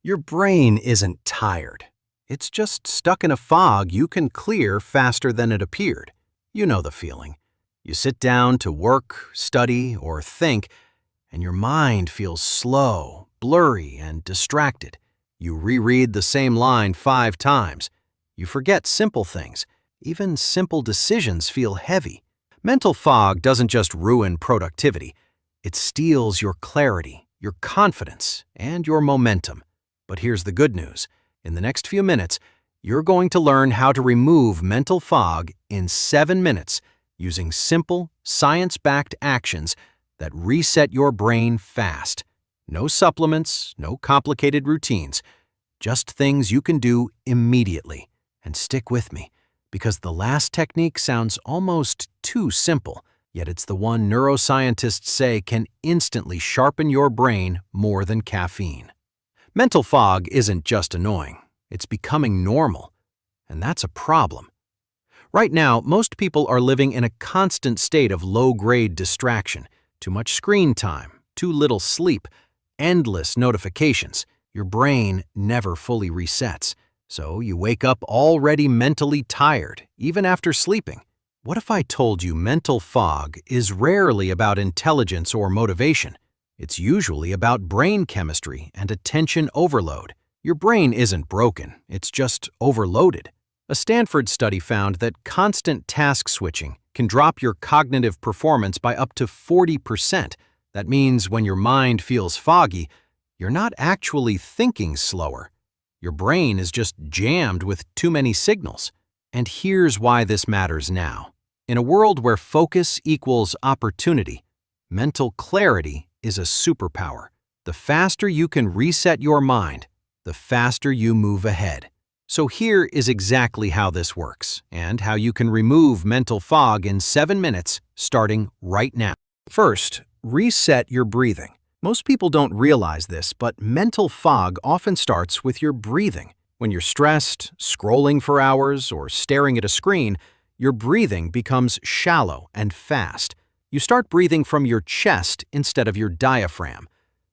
Your brain isn't tired. It's just stuck in a fog you can clear faster than it appeared. You know the feeling. You sit down to work, study, or think, and your mind feels slow, blurry, and distracted. You reread the same line 5 times. You forget simple things. Even simple decisions feel heavy. Mental fog doesn't just ruin productivity. It steals your clarity, your confidence, and your momentum. But here's the good news. In the next few minutes, you're going to learn how to remove mental fog in 7 minutes using simple, science-backed actions that reset your brain fast. No supplements, no complicated routines, just things you can do immediately. And stick with me, because the last technique sounds almost too simple, yet it's the one neuroscientists say can instantly sharpen your brain more than caffeine. Mental fog isn't just annoying, it's becoming normal, and that's a problem. Right now, most people are living in a constant state of low-grade distraction, too much screen time, too little sleep, endless notifications. Your brain never fully resets, so you wake up already mentally tired, even after sleeping. What if I told you mental fog is rarely about intelligence or motivation? It's usually about brain chemistry and attention overload. Your brain isn't broken, it's just overloaded. A Stanford study found that constant task switching can drop your cognitive performance by up to 40%. That means when your mind feels foggy, you're not actually thinking slower. Your brain is just jammed with too many signals. And here's why this matters now. In a world where focus equals opportunity, mental clarity is a superpower. The faster you can reset your mind, the faster you move ahead. So here is exactly how this works, and how you can remove mental fog in 7 minutes, starting right now. First, reset your breathing. Most people don't realize this, but mental fog often starts with your breathing. When you're stressed, scrolling for hours, or staring at a screen, your breathing becomes shallow and fast. You start breathing from your chest instead of your diaphragm.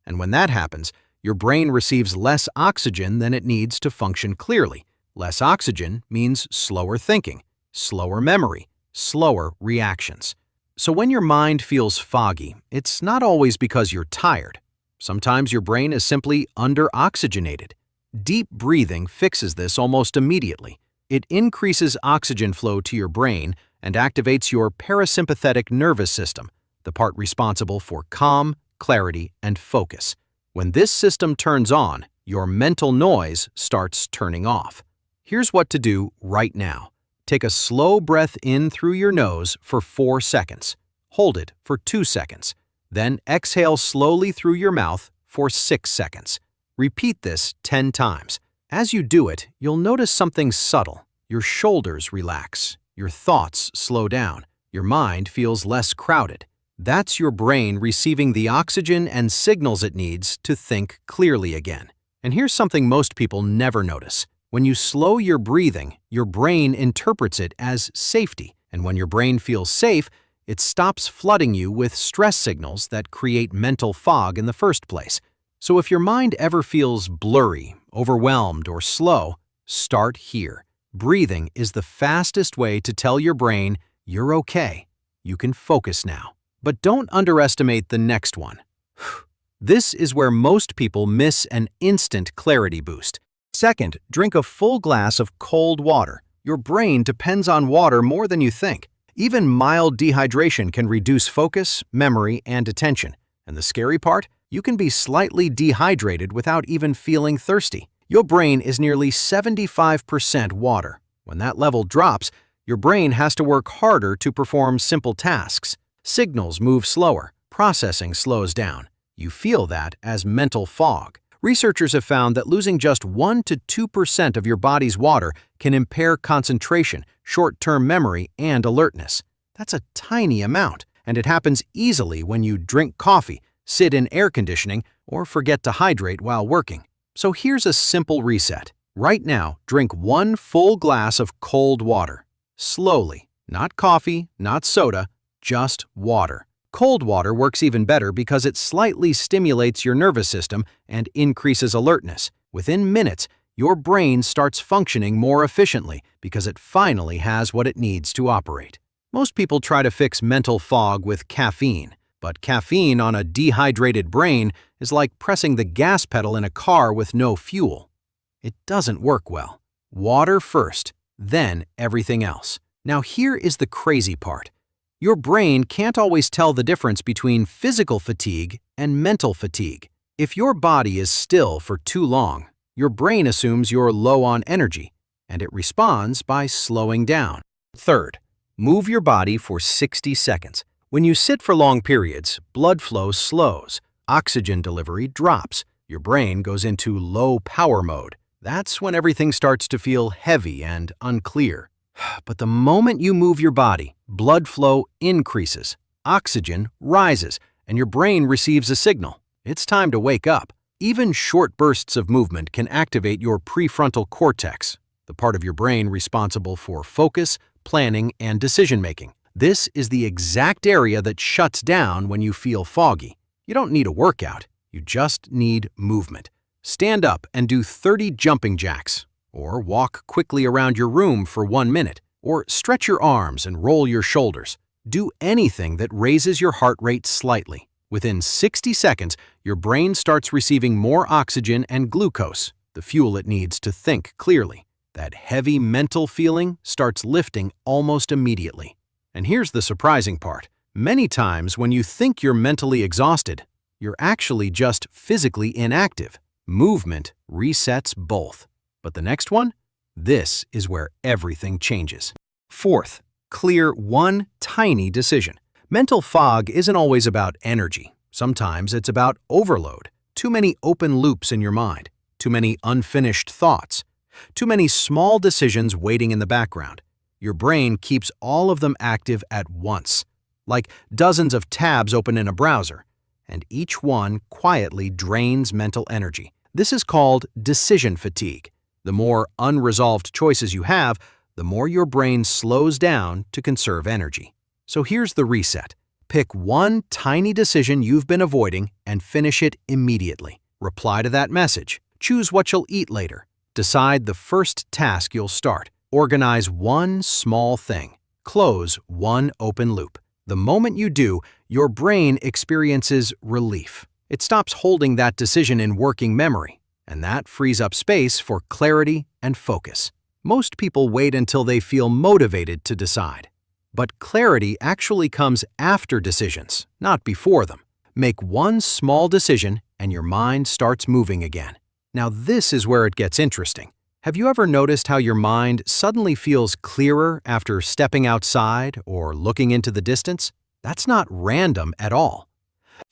And when that happens, your brain receives less oxygen than it needs to function clearly. Less oxygen means slower thinking, slower memory, slower reactions. So when your mind feels foggy, it's not always because you're tired. Sometimes your brain is simply under-oxygenated. Deep breathing fixes this almost immediately. It increases oxygen flow to your brain and activates your parasympathetic nervous system, the part responsible for calm, clarity, and focus. When this system turns on, your mental noise starts turning off. Here's what to do right now. Take a slow breath in through your nose for 4 seconds. Hold it for 2 seconds. Then exhale slowly through your mouth for 6 seconds. Repeat this 10 times. As you do it, you'll notice something subtle. Your shoulders relax, your thoughts slow down, your mind feels less crowded. That's your brain receiving the oxygen and signals it needs to think clearly again. And here's something most people never notice. When you slow your breathing, your brain interprets it as safety. And when your brain feels safe, it stops flooding you with stress signals that create mental fog in the first place. So if your mind ever feels blurry, overwhelmed, or slow, start here. Breathing is the fastest way to tell your brain you're okay. You can focus now. But don't underestimate the next one. This is where most people miss an instant clarity boost. Second, drink a full glass of cold water. Your brain depends on water more than you think. Even mild dehydration can reduce focus, memory, and attention. And the scary part? You can be slightly dehydrated without even feeling thirsty. Your brain is nearly 75% water. When that level drops, your brain has to work harder to perform simple tasks. Signals move slower, processing slows down. You feel that as mental fog. Researchers have found that losing just 1 to 2% of your body's water can impair concentration, short-term memory, and alertness. That's a tiny amount, and it happens easily when you drink coffee, sit in air conditioning, or forget to hydrate while working. So here's a simple reset. Right now, drink 1 full glass of cold water. Slowly. Not coffee, not soda, just water. Cold water works even better because it slightly stimulates your nervous system and increases alertness. Within minutes, your brain starts functioning more efficiently because it finally has what it needs to operate. Most people try to fix mental fog with caffeine, but caffeine on a dehydrated brain is like pressing the gas pedal in a car with no fuel. It doesn't work well. Water first, then everything else. Now here is the crazy part. Your brain can't always tell the difference between physical fatigue and mental fatigue. If your body is still for too long, your brain assumes you're low on energy, and it responds by slowing down. Third, move your body for 60 seconds. When you sit for long periods, blood flow slows, oxygen delivery drops, your brain goes into low power mode. That's when everything starts to feel heavy and unclear. But the moment you move your body, blood flow increases, oxygen rises, and your brain receives a signal. It's time to wake up. Even short bursts of movement can activate your prefrontal cortex, the part of your brain responsible for focus, planning, and decision-making. This is the exact area that shuts down when you feel foggy. You don't need a workout, you just need movement. Stand up and do 30 jumping jacks, or walk quickly around your room for 1 minute, or stretch your arms and roll your shoulders. Do anything that raises your heart rate slightly. Within 60 seconds, your brain starts receiving more oxygen and glucose, the fuel it needs to think clearly. That heavy mental feeling starts lifting almost immediately. And here's the surprising part. Many times when you think you're mentally exhausted, you're actually just physically inactive. Movement resets both. But the next one? This is where everything changes. Fourth, clear one tiny decision. Mental fog isn't always about energy. Sometimes it's about overload. Too many open loops in your mind. Too many unfinished thoughts. Too many small decisions waiting in the background. Your brain keeps all of them active at once, like dozens of tabs open in a browser, and each one quietly drains mental energy. This is called decision fatigue. The more unresolved choices you have, the more your brain slows down to conserve energy. So here's the reset. Pick one tiny decision you've been avoiding and finish it immediately. Reply to that message. Choose what you'll eat later. Decide the first task you'll start. Organize one small thing. Close one open loop. The moment you do, your brain experiences relief. It stops holding that decision in working memory, and that frees up space for clarity and focus. Most people wait until they feel motivated to decide. But clarity actually comes after decisions, not before them. Make one small decision and your mind starts moving again. Now this is where it gets interesting. Have you ever noticed how your mind suddenly feels clearer after stepping outside or looking into the distance? That's not random at all.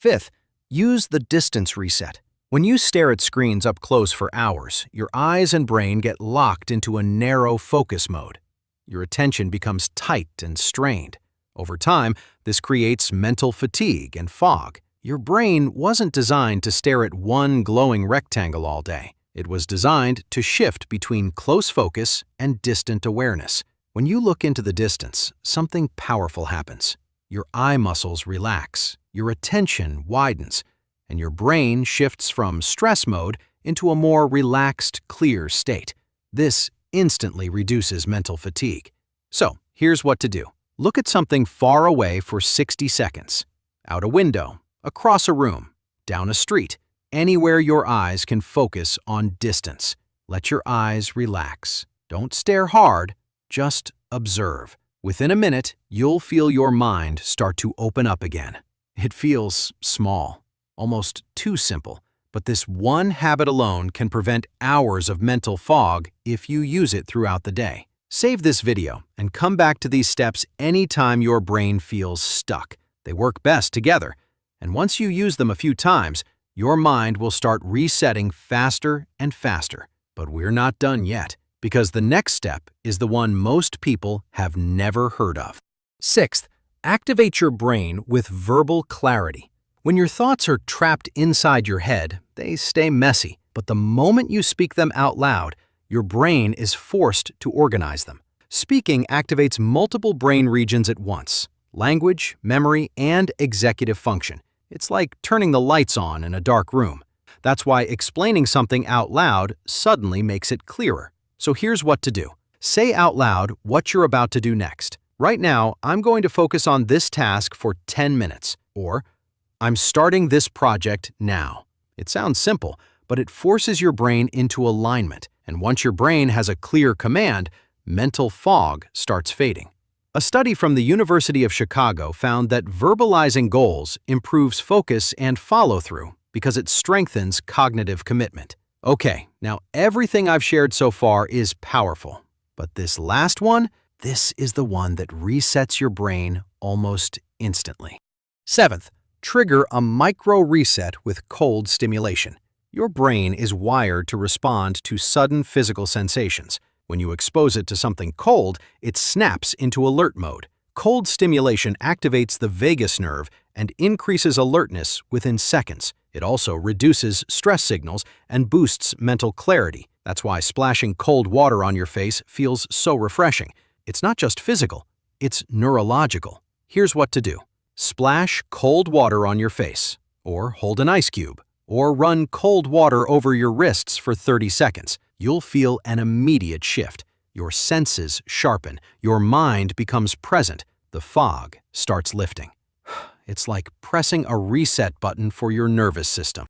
Fifth, use the distance reset. When you stare at screens up close for hours, your eyes and brain get locked into a narrow focus mode. Your attention becomes tight and strained. Over time, this creates mental fatigue and fog. Your brain wasn't designed to stare at one glowing rectangle all day. It was designed to shift between close focus and distant awareness. When you look into the distance, something powerful happens. Your eye muscles relax, your attention widens, and your brain shifts from stress mode into a more relaxed, clear state. This instantly reduces mental fatigue. So, here's what to do. Look at something far away for 60 seconds. Out a window, across a room, down a street, anywhere your eyes can focus on distance. Let your eyes relax. Don't stare hard, just observe. Within a minute, you'll feel your mind start to open up again. It feels small, almost too simple. But this one habit alone can prevent hours of mental fog if you use it throughout the day. Save this video and come back to these steps anytime your brain feels stuck. They work best together, and once you use them a few times, your mind will start resetting faster and faster. But we're not done yet, because the next step is the one most people have never heard of. Sixth, activate your brain with verbal clarity. When your thoughts are trapped inside your head, they stay messy, but the moment you speak them out loud, your brain is forced to organize them. Speaking activates multiple brain regions at once: language, memory, and executive function. It's like turning the lights on in a dark room. That's why explaining something out loud suddenly makes it clearer. So here's what to do. Say out loud what you're about to do next. Right now, I'm going to focus on this task for 10 minutes. Or, I'm starting this project now. It sounds simple, but it forces your brain into alignment. And once your brain has a clear command, mental fog starts fading. A study from the University of Chicago found that verbalizing goals improves focus and follow-through because it strengthens cognitive commitment. Okay, now everything I've shared so far is powerful, but this last one, this is the one that resets your brain almost instantly. Seventh, trigger a micro reset with cold stimulation. Your brain is wired to respond to sudden physical sensations. When you expose it to something cold, it snaps into alert mode. Cold stimulation activates the vagus nerve and increases alertness within seconds. It also reduces stress signals and boosts mental clarity. That's why splashing cold water on your face feels so refreshing. It's not just physical, it's neurological. Here's what to do. Splash cold water on your face, or hold an ice cube, or run cold water over your wrists for 30 seconds. You'll feel an immediate shift. Your senses sharpen, your mind becomes present, the fog starts lifting. It's like pressing a reset button for your nervous system.